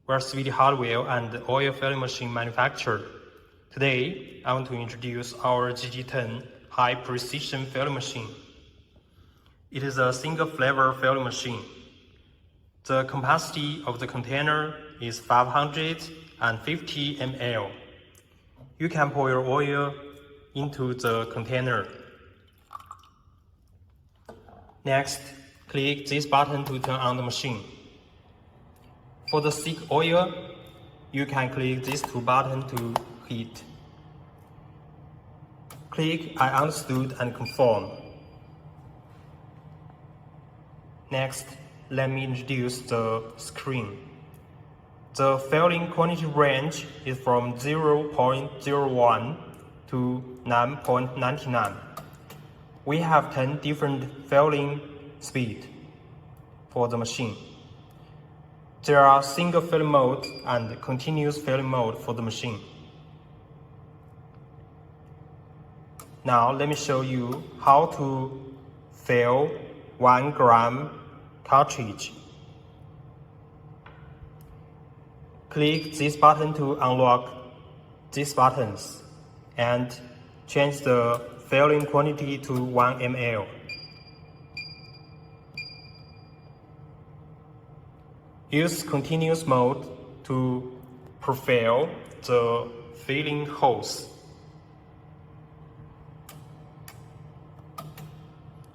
We're Swedish hardware and oil filling machine manufacturer. Today, I want to introduce our GG10 high precision filling machine. It is a single flavor filling machine. The capacity of the container is 550 ml. You can pour your oil into the container. Next, click this button to turn on the machine. For the thick oil, you can click these two buttons to heat. Click I understood and confirm. Next, let me introduce the screen. The filling quantity range is from 0.01 to 9.99. We have 10 different filling speeds for the machine. There are single filling mode and continuous filling mode for the machine. Now let me show you how to fill 1 gram cartridge. Click this button to unlock these buttons and change the filling quantity to 1 ml. Use continuous mode to profile the filling hose.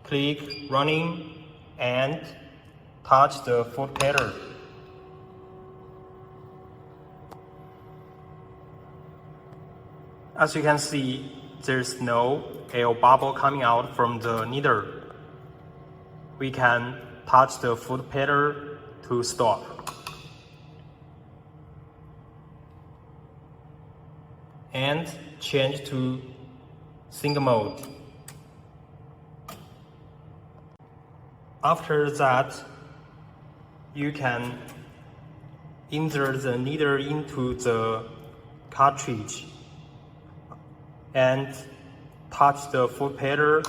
Click running and touch the foot pedal. As you can see, there's no air bubble coming out from the needle. We can touch the foot pedal to stop. And change to single mode. After that, you can insert the needle into the cartridge and touch the foot pedal.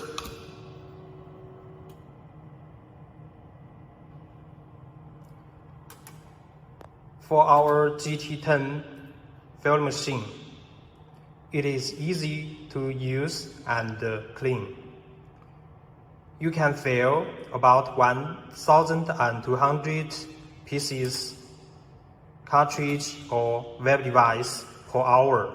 For our GT10 filling machine, it is easy to use and clean. You can fill about 1,200 pieces cartridge or web device per hour.